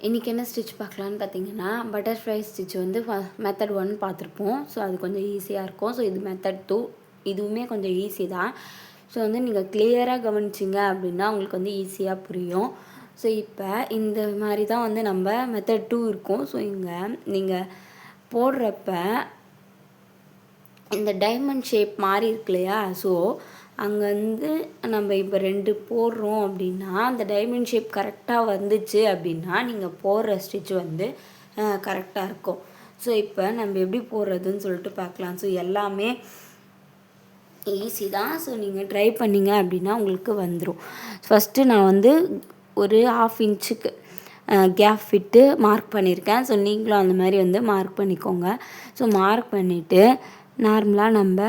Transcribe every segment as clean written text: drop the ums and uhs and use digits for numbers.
இன்றைக்கி என்ன ஸ்டிச் பார்க்கலான்னு பார்த்தீங்கன்னா, பட்டர்ஃப்ளை ஸ்டிச் வந்து மெத்தட் 1 பார்த்துருப்போம். ஸோ அது கொஞ்சம் ஈஸியாக இருக்கும். ஸோ இது மெத்தட் 2, இதுவுமே கொஞ்சம் ஈஸி தான். ஸோ வந்து நீங்கள் கிளியராக கவனிச்சிங்க அப்படின்னா உங்களுக்கு வந்து ஈஸியாக புரியும். ஸோ இப்போ இந்த மாதிரி தான் வந்து நம்ம மெத்தட் 2 இருக்கும். ஸோ இங்கே நீங்கள் போடுறப்ப இந்த டைமண்ட் ஷேப் மாதிரி இருக்கு இல்லையா? ஸோ அங்கே வந்து நம்ம இப்போ 2 போடுறோம் அப்படின்னா அந்த டைமண்ட் ஷேப் கரெக்டாக வந்துச்சு அப்படின்னா நீங்கள் போடுற ஸ்டிச் வந்து கரெக்டாக இருக்கும். ஸோ இப்போ நம்ம எப்படி போடுறதுன்னு சொல்லிட்டு பார்க்கலாம். ஸோ எல்லாமே ஈஸி தான். ஸோ நீங்கள் ட்ரை பண்ணிங்க அப்படின்னா உங்களுக்கு வந்துடும். ஃபஸ்ட்டு நான் வந்து ஒரு 1/2 இன்ச்சுக்கு கேப் விட்டு மார்க் பண்ணியிருக்கேன். ஸோ நீங்களும் அந்த மாதிரி வந்து மார்க் பண்ணிக்கோங்க. ஸோ மார்க் பண்ணிவிட்டு நார்மலாக நம்ம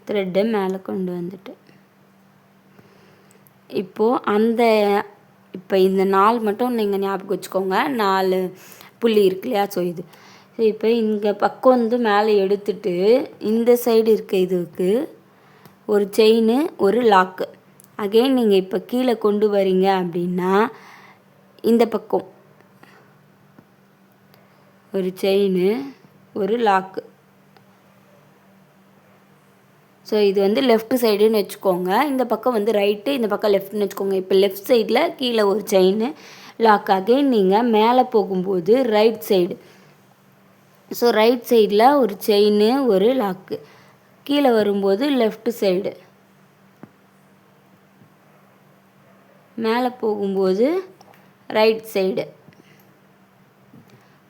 த்ரெட்டை மேலே கொண்டு வந்துட்டு இப்போது இப்போ இந்த 4 மட்டும் நீங்கள் ஞாபகம் வச்சுக்கோங்க. 4 புள்ளி இருக்கு இல்லையா? ஸோ இது இப்போ இங்கே பக்கம் வந்து மேலே எடுத்துட்டு இந்த சைடு இருக்க இதுக்கு ஒரு செயின், ஒரு லாக்கு. அகெயின் நீங்கள் இப்போ கீழே கொண்டு வரீங்க அப்படின்னா இந்த பக்கம் ஒரு செயின், ஒரு லாக்கு. ஸோ இது வந்து லெஃப்ட் சைடுன்னு வச்சுக்கோங்க. இந்த பக்கம் வந்து ரைட்டு, இந்த பக்கம் லெஃப்ட்னு வச்சுக்கோங்க. இப்போ லெஃப்ட் சைடில் கீழே ஒரு செயின் லாக். அகெயின் நீங்கள் மேலே போகும்போது ரைட் சைடு. ஸோ ரைட் சைடில் ஒரு செயின், ஒரு லாக்கு. கீழே வரும்போது லெஃப்ட் சைடு. மேலே போகும்போது ரைட் சைடு.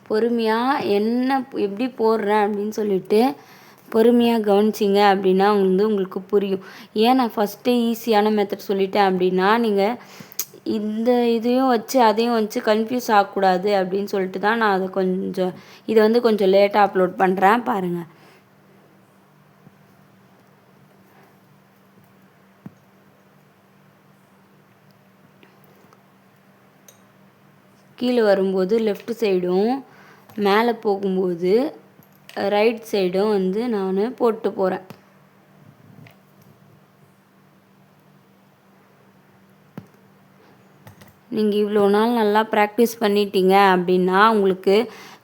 பொறுமையாக எப்படி போடுறேன் அப்படின்னு சொல்லிட்டு பொறுமையாக கவனிச்சிங்க அப்படின்னா உங்களுக்கு புரியும். ஏன் நான் ஃபஸ்ட்டு ஈஸியான மெத்தட் சொல்லிட்டேன் அப்படின்னா நீங்கள் இந்த இதையும் வச்சு அதையும் வச்சு கன்ஃபியூஸ் ஆகக்கூடாது அப்படின்னு சொல்லிட்டு தான் நான் இதை வந்து கொஞ்சம் லேட்டாக அப்லோட் பண்ணுறேன். பாருங்கள். கீழே வரும்போது லெஃப்ட் சைடும், மேலே போகும்போது ரைட் சைடும் வந்து நான் போட்டு போகிறேன். நீங்கள் இவ்வளோ நாள் நல்லா ப்ராக்டிஸ் பண்ணிட்டீங்க அப்படின்னா உங்களுக்கு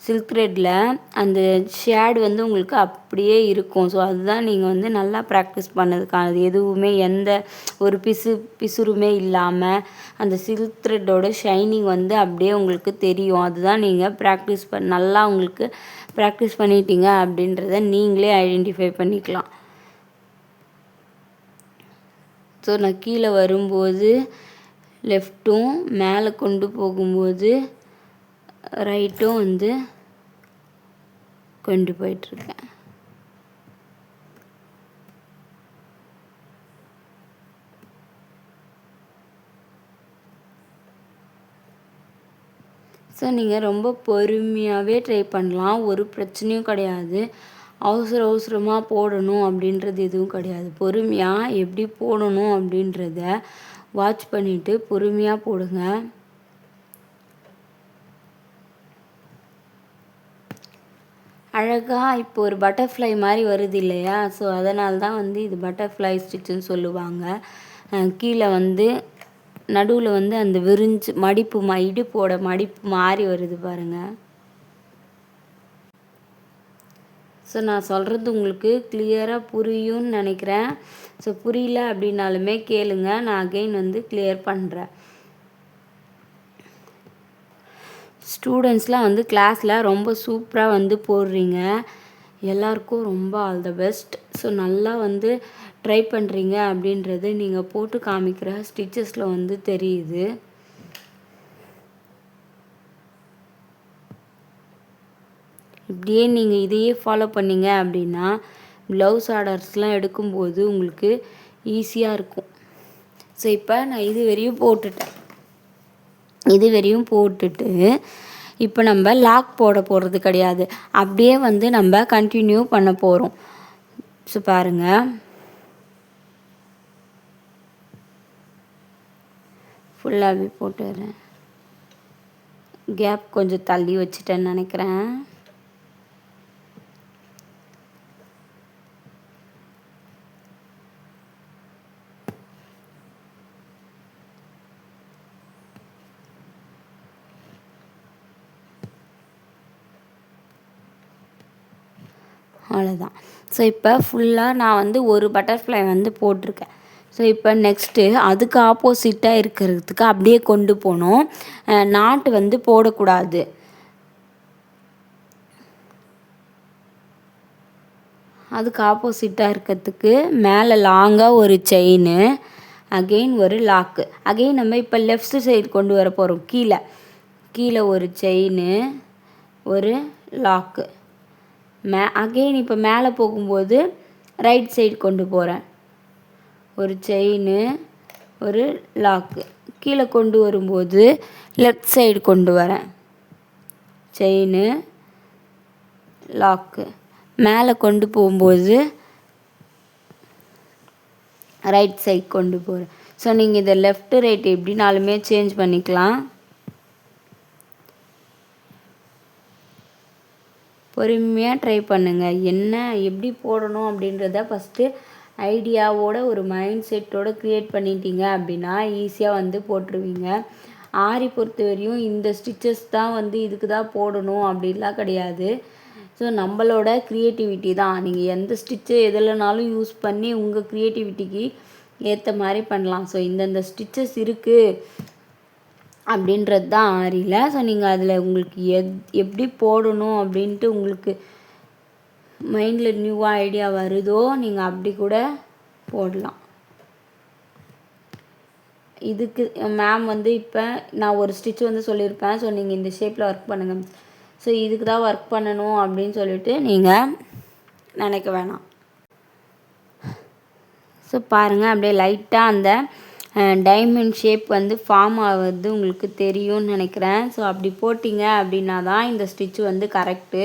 சில்க் த்ரெட்டில் அந்த ஷேடு வந்து உங்களுக்கு அப்படியே இருக்கும். ஸோ அதுதான் நீங்கள் வந்து நல்லா ப்ராக்டிஸ் பண்ணதுக்கானது. எதுவுமே எந்த ஒரு பிசுறுமே இல்லாமல் அந்த சில்க் த்ரெட்டோட ஷைனிங் வந்து அப்படியே உங்களுக்கு தெரியும். அதுதான் நீங்கள் நல்லா உங்களுக்கு ப்ராக்டிஸ் பண்ணிட்டீங்க அப்படின்றத நீங்களே ஐடென்டிஃபை பண்ணிக்கலாம். ஸோ நான் கீழே வரும்போது லெஃப்ட்டும், மேலே கொண்டு போகும்போது ரைட்டும் வந்து கொண்டு போயிட்டுருக்கேன். ஸோ நீங்கள் ரொம்ப பொறுமையாகவே ட்ரை பண்ணலாம். ஒரு பிரச்சனையும் கிடையாது. அவசரமாக போடணும் அப்படின்றது எதுவும் கிடையாது. பொறுமையாக எப்படி போடணும் அப்படின்றத வாட்ச் பண்ணிவிட்டு பொறுமையாக போடுங்க. அழகாக இப்போ ஒரு பட்டர்ஃப்ளை மாதிரி வருது இல்லையா? ஸோ அதனால தான் வந்து இது பட்டர்ஃப்ளை ஸ்டிச்சுன்னு சொல்லுவாங்க. கீழே வந்து நடுவில் வந்து அந்த விரிஞ்சு இடுப்போட மடிப்பு மாறி வருது பாருங்கள். ஸோ நான் சொல்கிறது உங்களுக்கு கிளியராக புரியும்னு நினைக்கிறேன். ஸோ புரியல அப்படின்னாலுமே கேளுங்க, நான் அகெயின் வந்து கிளியர் பண்ணுறேன். ஸ்டூடெண்ட்ஸ்லாம் வந்து கிளாஸில் ரொம்ப சூப்பராக வந்து போடுறீங்க. எல்லாருக்கும் ரொம்ப ஆல் த பெஸ்ட். ஸோ நல்லா வந்து ட்ரை பண்ணுறீங்க அப்படின்றது நீங்கள் போட்டு காமிக்கிற ஸ்டிச்சஸில் வந்து தெரியுது. இப்படியே நீங்கள் இதையே ஃபாலோ பண்ணிங்க அப்படின்னா ப்ளவுஸ் ஆர்டர்ஸ்லாம் எடுக்கும்போது உங்களுக்கு ஈஸியாக இருக்கும். ஸோ இப்போ நான் இது வரையும் போட்டுட்டு இப்போ நம்ம லாக் போட போகிறது கிடையாது. அப்படியே வந்து நம்ம கண்டினியூ பண்ண போகிறோம். ஸோ பாருங்கள், ஃபுல்லாகவே போட்டுறேன். கேப் கொஞ்சம் தள்ளி வச்சுட்டேன்னு நினைக்கிறேன். அவ்வளோதான். ஸோ இப்போ ஃபுல்லாக நான் வந்து ஒரு பட்டர்ஃப்ளை வந்து போட்டிருக்கேன். ஸோ இப்போ நெக்ஸ்ட்டு அதுக்கு ஆப்போசிட்டாக இருக்கிறதுக்கு அப்படியே கொண்டு போகணும். நாட்டு வந்து போடக்கூடாது. அதுக்கு ஆப்போசிட்டாக இருக்கிறதுக்கு மேலே லாங்காக ஒரு செயினு, அகெயின் ஒரு லாக்கு. அகெயின் நம்ம இப்போ லெஃப்ட் சைடு கொண்டு வர போகிறோம். கீழே ஒரு செயினு, ஒரு லாக்கு. அகெயின் இப்போ மேலே போகும்போது ரைட் சைடு கொண்டு போகிறேன். ஒரு செயினு, ஒரு லாக்கு. கீழே கொண்டு வரும்போது லெஃப்ட் சைடு கொண்டு வரேன். Chain, lock. மேலே கொண்டு போகும்போது ரைட் சைட் கொண்டு போகிறேன். ஸோ நீங்கள் இதை லெஃப்ட்டு ரைட் எப்படினாலுமே சேஞ்ச் பண்ணிக்கலாம். பொறுமையாக ட்ரை பண்ணுங்கள். என்ன எப்படி போடணும் அப்படின்றத ஃபஸ்ட்டு ஐடியாவோட ஒரு மைண்ட் செட்டோடு க்ரியேட் பண்ணிட்டீங்க அப்படின்னா ஈஸியாக வந்து போட்டுருவீங்க. ஆரி பொறுத்த வரையும் இந்த ஸ்டிச்சஸ் தான் வந்து இதுக்கு தான் போடணும் அப்படின்லாம் கிடையாது. ஸோ நம்மளோட க்ரியேட்டிவிட்டி தான். நீங்கள் எந்த ஸ்டிச்சு எதுலனாலும் யூஸ் பண்ணி உங்கள் க்ரியேட்டிவிட்டிக்கு ஏற்ற மாதிரி பண்ணலாம். ஸோ இந்தந்த ஸ்டிச்சஸ் இருக்குது அப்படின்றது தான் ஆரியில். ஸோ நீங்கள் அதில் உங்களுக்கு எப்படி போடணும் அப்படின்ட்டு உங்களுக்கு மைண்டில் நியூவாக ஐடியா வருதோ நீங்கள் அப்படி கூட போடலாம். இதுக்கு மேம் வந்து இப்போ நான் ஒரு ஸ்டிச் வந்து சொல்லியிருப்பேன். ஸோ நீங்கள் இந்த ஷேப்பில் ஒர்க் பண்ணுங்கள். ஸோ இதுக்கு தான் ஒர்க் பண்ணணும் அப்படின்னு சொல்லிட்டு நீங்கள் நினைக்க வேணாம். ஸோ பாருங்கள் அப்படியே லைட்டாக அந்த டைமண்ட் ஷேப் வந்து ஃபார்ம் ஆகுது உங்களுக்கு தெரியும்னு நினைக்கிறேன். ஸோ அப்படி போட்டிங்க அப்படின்னா தான் இந்த ஸ்டிச்சு வந்து கரெக்டு.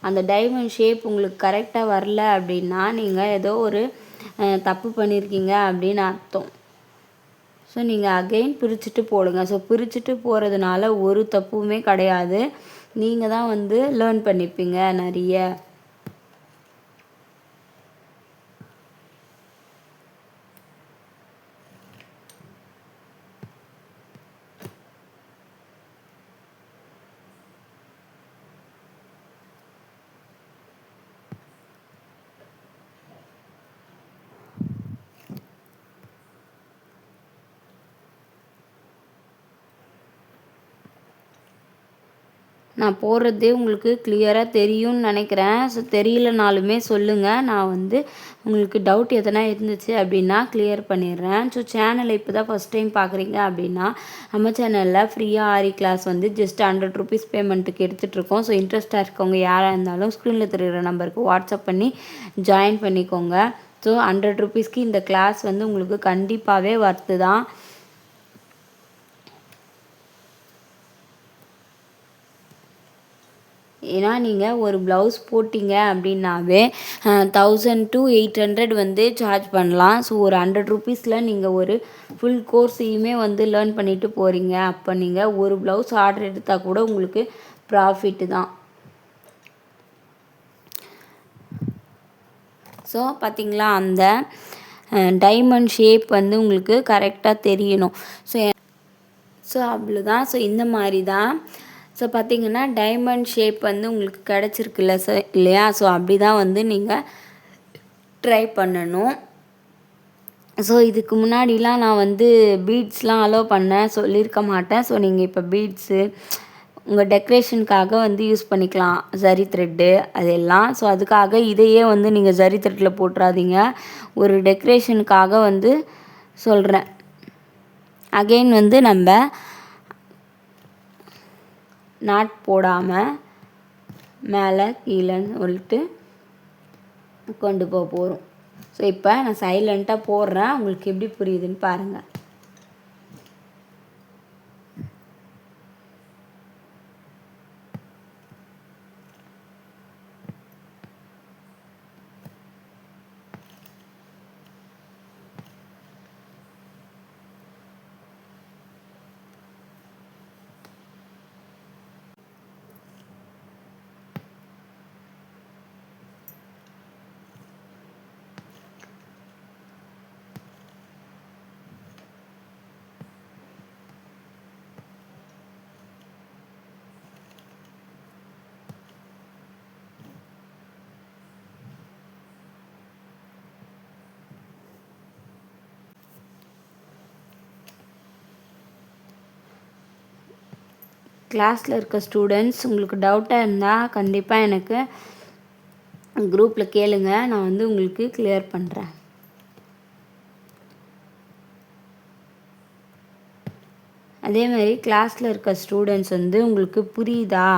அந்த டைமண்ட் ஷேப் உங்களுக்கு கரெக்டாக வரல அப்படின்னா நீங்கள் ஏதோ ஒரு தப்பு பண்ணியிருக்கீங்க அப்படின்னு அர்த்தம். ஸோ நீங்கள் அகெயின் பிரிச்சுட்டு போடுங்க. ஸோ பிரிச்சுட்டு போகிறதுனால ஒரு தப்புமே கிடையாது. நீங்கள் தான் வந்து லேர்ன் பண்ணிப்பீங்க நிறைய. நான் போடுறதே உங்களுக்கு கிளியராக தெரியும்னு நினைக்கிறேன். ஸோ தெரியலனாலுமே சொல்லுங்கள். நான் வந்து உங்களுக்கு டவுட் எதனா இருந்துச்சு அப்படின்னா கிளியர் பண்ணிடுறேன். ஸோ சேனலை இப்போ தான் ஃபஸ்ட் டைம் பார்க்குறீங்க அப்படின்னா நம்ம சேனலில் ஃப்ரீயாக ஆரி கிளாஸ் வந்து ஜஸ்ட் 100 ருபீஸ் பேமெண்ட்டுக்கு எடுத்துகிட்ருக்கோம். ஸோ இன்ட்ரெஸ்ட்டாக இருக்கவங்க யாராக இருந்தாலும் ஸ்க்ரீனில் தெரிகிற நம்பருக்கு வாட்ஸ்அப் பண்ணி ஜாயின் பண்ணிக்கோங்க. ஸோ 100 ருபீஸ்க்கு இந்த கிளாஸ் வந்து உங்களுக்கு கண்டிப்பாகவே ஒர்த்து தான். ஏன்னா நீங்கள் ஒரு ப்ளவுஸ் போட்டிங்க அப்படின்னாவே 1000 to 800 வந்து சார்ஜ் பண்ணலாம். ஸோ ஒரு 100 ருபீஸில் நீங்கள் ஒரு ஃபுல் கோர்ஸையுமே வந்து லேர்ன் பண்ணிவிட்டு போகிறீங்க. அப்போ நீங்கள் ஒரு ப்ளவுஸ் ஆர்டர் எடுத்தால் கூட உங்களுக்கு ப்ராஃபிட்டு தான். ஸோ பார்த்திங்களா அந்த டைமண்ட் ஷேப் வந்து உங்களுக்கு கரெக்டாக தெரியணும். ஸோ அவ்வளோதான். ஸோ இந்த மாதிரி தான். ஸோ பார்த்திங்கன்னா டைமண்ட் ஷேப் வந்து உங்களுக்கு கிடச்சிருக்குல்ல இல்லையா? ஸோ அப்படி தான் வந்து நீங்கள் ட்ரை பண்ணணும். ஸோ இதுக்கு முன்னாடிலாம் நான் வந்து பீட்ஸ்லாம் அலோவ் சொல்லியிருக்க மாட்டேன். ஸோ நீங்கள் இப்போ பீட்ஸு உங்கள் டெக்கரேஷனுக்காக வந்து யூஸ் பண்ணிக்கலாம். ஜரி த்ரெட்டு அதெல்லாம். ஸோ அதுக்காக இதையே வந்து நீங்கள் ஜரி த்ரெட்டில் போட்டுறாதீங்க. ஒரு டெக்கரேஷனுக்காக வந்து சொல்கிறேன். அகெயின் வந்து நம்ம நாட் போடாமல் மேலே கீழேன்னு சொல்லிட்டு கொண்டு போக போகிறோம். ஸோ இப்போ நான் சைலண்ட்டாக போடுறேன். உங்களுக்கு எப்படி புரியுதுன்னு பாருங்கள். கிளாஸில் இருக்க ஸ்டூடெண்ட்ஸ் உங்களுக்கு டவுட்டாக இருந்தால் கண்டிப்பாக எனக்கு குரூப்பில் கேளுங்க, நான் வந்து உங்களுக்கு கிளியர் பண்ணுறேன். அதே மாதிரி கிளாஸில் இருக்க ஸ்டூடெண்ட்ஸ் வந்து உங்களுக்கு புரியுதா,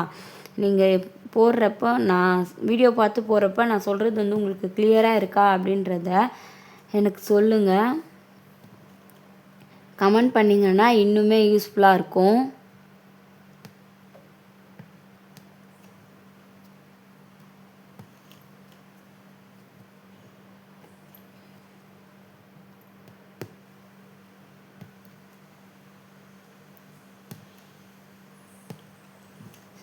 நீங்கள் போடுறப்போ நான் வீடியோ பார்த்து போகிறப்ப நான் சொல்கிறது வந்து உங்களுக்கு கிளியராக இருக்கா அப்படின்றத எனக்கு சொல்லுங்கள். கமெண்ட் பண்ணிங்கன்னா இன்னுமே யூஸ்ஃபுல்லாக இருக்கும்.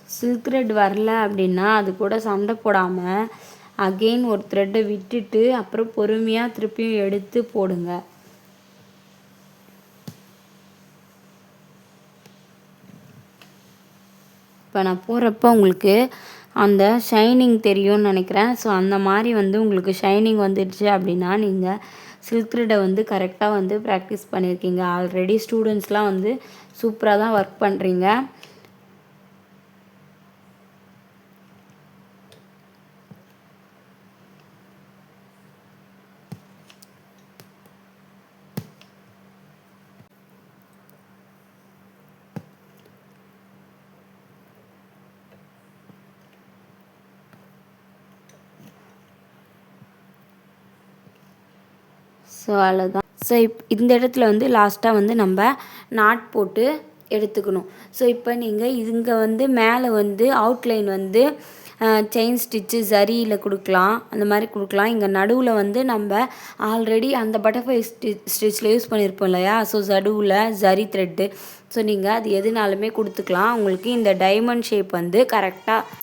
சில்க் த்ரெட் வரல அப்படின்னா அது கூட சண்டை போடாமல் அகெயின் ஒரு த்ரெட்டை விட்டுட்டு அப்புறம் பொறுமையாக திருப்பியும் எடுத்து போடுங்க. இப்போ நான் போடுறப்ப உங்களுக்கு அந்த ஷைனிங் தெரியும்னு நினைக்கிறேன். ஸோ அந்த மாதிரி வந்து உங்களுக்கு ஷைனிங் வந்துடுச்சு அப்படின்னா நீங்கள் சில்க் த்ரெட்டை வந்து கரெக்டாக வந்து ப்ராக்டிஸ் பண்ணியிருக்கீங்க. ஆல்ரெடி ஸ்டூடெண்ட்ஸ்லாம் வந்து சூப்பராக தான் ஒர்க் பண்ணுறீங்க. ஸோ அவ்வளோதான். ஸோ இந்த இடத்துல வந்து லாஸ்ட்டாக வந்து நம்ம நாட் போட்டு எடுத்துக்கணும். ஸோ இப்போ நீங்கள் இங்கே வந்து மேலே வந்து அவுட்லைன் வந்து செயின் ஸ்டிச்சு ஜரியில் கொடுக்கலாம், அந்த மாதிரி கொடுக்கலாம். இங்கே நடுவில் வந்து நம்ம ஆல்ரெடி அந்த பட்டர்ஃப்ளை ஸ்டிச்சில் யூஸ் பண்ணியிருப்போம் இல்லையா, ஸோ நடுவில் ஜரி த்ரெட்டு. ஸோ நீங்கள் அது எதுனாலுமே கொடுத்துக்கலாம். உங்களுக்கு இந்த டைமண்ட் ஷேப் வந்து கரெக்டாக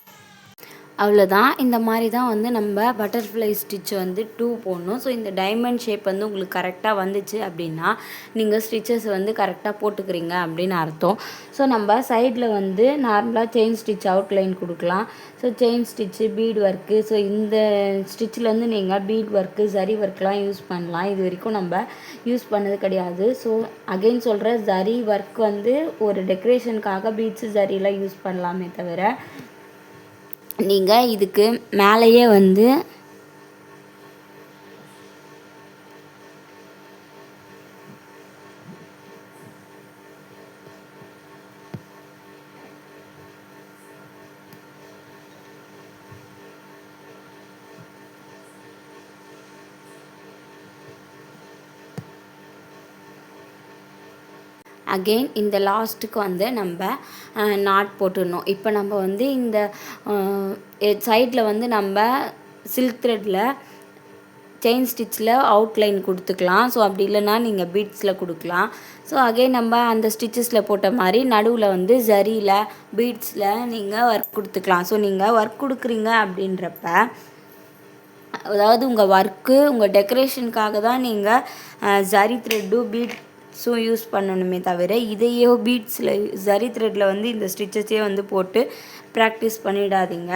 அவ்வளோதான். இந்த மாதிரி தான் வந்து நம்ம பட்டர்ஃப்ளை ஸ்டிச் வந்து 2 போடணும். ஸோ இந்த டைமண்ட் ஷேப் வந்து உங்களுக்கு கரெக்டாக வந்துச்சு அப்படின்னா நீங்கள் ஸ்டிச்சஸ் வந்து கரெக்டாக போட்டுக்கிறீங்க அப்படின்னு அர்த்தம். ஸோ நம்ம சைடில் வந்து நார்மலாக செயின் ஸ்டிச் அவுட்லைன் கொடுக்கலாம். So chain stitch, beat work, so இந்த ஸ்டிச்சில் வந்து நீங்கள் பீட் ஒர்க்கு, ஜரி ஒர்க்லாம் யூஸ் பண்ணலாம். இது வரைக்கும் நம்ம யூஸ் பண்ணது கிடையாது. ஸோ அகெயின் சொல்கிற ஜரி ஒர்க் வந்து ஒரு டெக்கரேஷனுக்காக பீட்ஸு ஜரியெலாம் யூஸ் பண்ணலாமே தவிர நீங்கள் இதுக்கு மேலேயே வந்து அகெயின் இந்த லாஸ்ட்டுக்கு வந்து நம்ம நாட் போட்டுடணும். இப்போ நம்ம வந்து இந்த சைடில் வந்து நம்ம சில்க் த்ரெட்டில் செயின் ஸ்டிச்சில் அவுட்லைன் கொடுத்துக்கலாம். ஸோ அப்படி இல்லைன்னா நீங்கள் பீட்ஸில் கொடுக்கலாம். ஸோ அகெயின் நம்ம அந்த ஸ்டிச்சஸில் போட்ட மாதிரி நடுவில் வந்து ஜரியில் பீட்ஸில் நீங்கள் ஒர்க் கொடுத்துக்கலாம். ஸோ நீங்கள் ஒர்க் கொடுக்குறீங்க அப்படின்றப்ப அதாவது உங்கள் ஒர்க்கு உங்கள் டெக்கரேஷனுக்காக தான் நீங்கள் ஜரி த்ரெட்டும் பீட்ஸும் யூஸ் பண்ணணுமே தவிர இதையோ பீட்ஸில் ஜரி த்ரெட்டில் வந்து இந்த ஸ்டிச்சஸே வந்து போட்டு ப்ராக்டிஸ் பண்ணிடாதீங்க.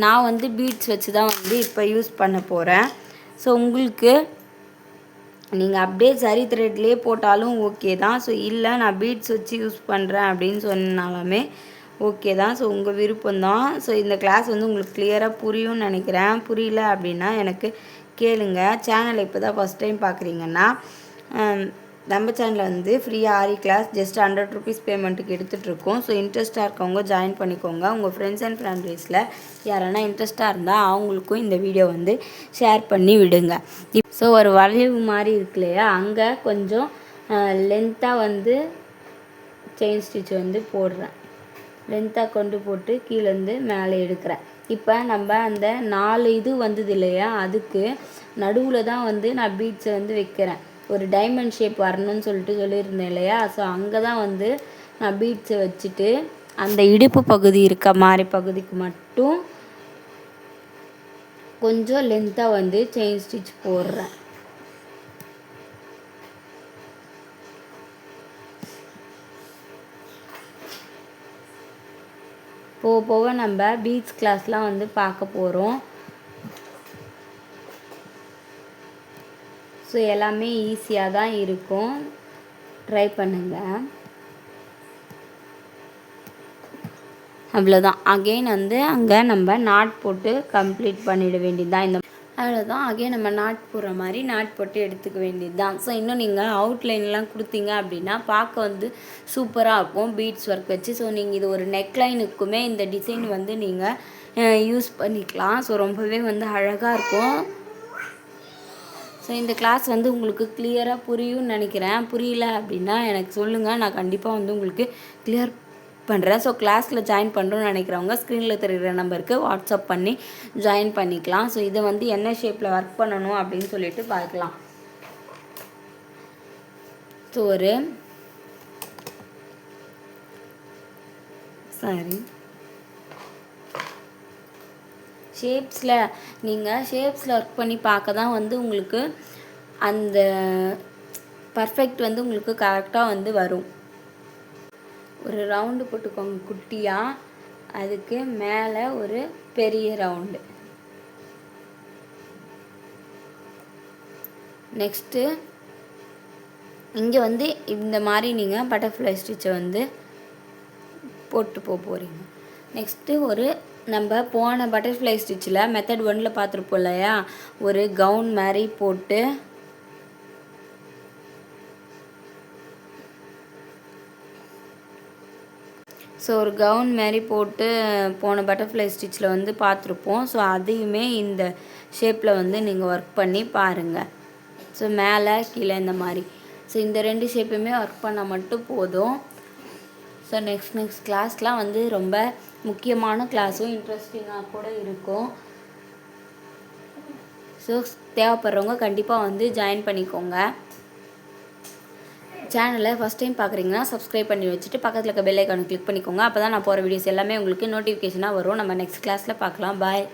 நான் வந்து பீட்ஸ் வச்சு தான் வந்து இப்போ யூஸ் பண்ண போகிறேன். ஸோ உங்களுக்கு நீங்கள் அப்படியே ஜரி த்ரெட்லேயே போட்டாலும் ஓகே தான். ஸோ இல்லை நான் பீட்ஸ் வச்சு யூஸ் பண்ணுறேன் அப்படின்னு சொன்னாலுமே ஓகே தான். ஸோ உங்கள் விருப்பம்தான். ஸோ இந்த கிளாஸ் வந்து உங்களுக்கு கிளியராக புரியும்னு நினைக்கிறேன். புரியல அப்படின்னா எனக்கு கேளுங்க. சேனலை இப்போ தான் ஃபஸ்ட் டைம் பார்க்குறீங்கன்னா நம்ம சேனலில் வந்து ஃப்ரீயாக ஆரி கிளாஸ் ஜஸ்ட் 100 ருபீஸ் பேமெண்ட்டுக்கு எடுத்துகிட்ருக்கோம். ஸோ இன்ட்ரெஸ்ட்டாக இருக்கவங்க ஜாயின் பண்ணிக்கோங்க. உங்கள் ஃப்ரெண்ட்ஸ் அண்ட் ஃபேமிலிஸில் யாரானா இன்ட்ரெஸ்ட்டாக இருந்தால் அவங்களுக்கும் இந்த வீடியோ வந்து ஷேர் பண்ணி விடுங்க. ஸோ ஒரு வளைவு மாதிரி இருக்கு இல்லையா, அங்கே கொஞ்சம் லென்த்தாக வந்து செயின் ஸ்டிச் வந்து போடுறேன். லென்த்தாக கொண்டு போட்டு கீழேருந்து மேலே எடுக்கிறேன். இப்போ நம்ம அந்த 4 இது வந்தது இல்லையா, அதுக்கு நடுவில் தான் வந்து நான் பீட்ஸை வந்து வைக்கிறேன். ஒரு டைமண்ட் ஷேப் வரணும்னு சொல்லியிருந்தேன் இல்லையா, ஸோ அங்கே தான் வந்து நான் பீட்ஸை வச்சுட்டு அந்த இடுப்பு பகுதி இருக்க மாதிரி பகுதிக்கு மட்டும் கொஞ்சம் லென்த்தாக வந்து செயின் ஸ்டிச் போடுறேன். போக போக நம்ம பீட்ஸ் கிளாஸ்லாம் வந்து பார்க்க போகிறோம். ஸோ எல்லாமே ஈஸியாக தான் இருக்கும், ட்ரை பண்ணுங்கள். அவ்வளோதான். அகெயின் வந்து அங்கே நம்ம நாட் போட்டு கம்ப்ளீட் பண்ணிட வேண்டியது தான். இந்த அவ்வளோதான். அகெயின் நம்ம நாட் போடுற மாதிரி நாட் போட்டு எடுத்துக்க வேண்டியது தான். ஸோ இன்னும் நீங்கள் அவுட்லைன்லாம் கொடுத்தீங்க அப்படின்னா பார்க்க வந்து சூப்பராக இருக்கும் பீட்ஸ் ஒர்க் வச்சு. ஸோ நீங்கள் இது ஒரு நெக்லைனுக்குமே இந்த டிசைன் வந்து நீங்கள் யூஸ் பண்ணிக்கலாம். ஸோ ரொம்பவே வந்து அழகாக இருக்கும். ஸோ இந்த கிளாஸ் வந்து உங்களுக்கு கிளியராக புரியும்னு நினைக்கிறேன். புரியல அப்படின்னா எனக்கு சொல்லுங்கள், நான் கண்டிப்பாக வந்து உங்களுக்கு கிளியர் பண்ணுறேன். ஸோ கிளாஸில் ஜாயின் பண்ணுறோன்னு நினைக்கிறவங்க ஸ்க்ரீனில் தெரிகிற நம்பருக்கு வாட்ஸ்அப் பண்ணி ஜாயின் பண்ணிக்கலாம். ஸோ இதை வந்து என்ன ஷேப்பில் ஒர்க் பண்ணணும் அப்படின்னு சொல்லிட்டு பார்க்கலாம். ஸோ ஒரு நீங்கள் ஷேப்ஸில் ஒர்க் பண்ணி பார்க்க தான் வந்து உங்களுக்கு அந்த பர்ஃபெக்ட் வந்து உங்களுக்கு கரெக்டாக வந்து வரும். ஒரு ரவுண்டு போட்டுக்கோங்க குட்டியாக, அதுக்கு மேலே ஒரு பெரிய ரவுண்டு. நெக்ஸ்ட்டு இங்கே வந்து இந்த மாதிரி நீங்கள் பட்டர்ஃப்ளை ஸ்டிச்சை வந்து போட்டு போகிறீங்க. நெக்ஸ்ட்டு ஒரு நம்ம போன பட்டர்ஃப்ளை ஸ்டிச்சில் மெத்தட் 1ல் பார்த்துருப்போம் இல்லையா, ஒரு கவுன் மாதிரி போட்டு ஸோ ஒரு கவுன் மாதிரி போட்டு போன பட்டர்ஃப்ளை ஸ்டிச்சில் வந்து பார்த்துருப்போம். ஸோ அதையுமே இந்த ஷேப்பில் வந்து நீங்கள் ஒர்க் பண்ணி பாருங்கள். ஸோ மேலே கீழே இந்த மாதிரி. ஸோ இந்த 2 ஷேப்புமே ஒர்க் பண்ணால் மட்டும் போதும். ஸோ நெக்ஸ்ட் கிளாஸ்லாம் வந்து ரொம்ப முக்கியமான கிளாஸும் இன்ட்ரெஸ்டிங்காக கூட இருக்கும். ஸோ தேவைப்படுறவங்க கண்டிப்பாக வந்து ஜாயின் பண்ணிக்கோங்க. சேனலை ஃபஸ்ட் டைம் பார்க்குறீங்கன்னா சப்ஸ்கிரைப் பண்ணி வச்சுட்டு பக்கத்தில் இருக்க பெல் ஐக்கானை கிளிக் பண்ணிக்கோங்க. அப்போ தான் நான் போகிற வீடியோஸ் எல்லாமே உங்களுக்கு நோட்டிஃபிகேஷனாக வரும். நம்ம நெக்ஸ்ட் கிளாஸில் பார்க்கலாம். பாய்.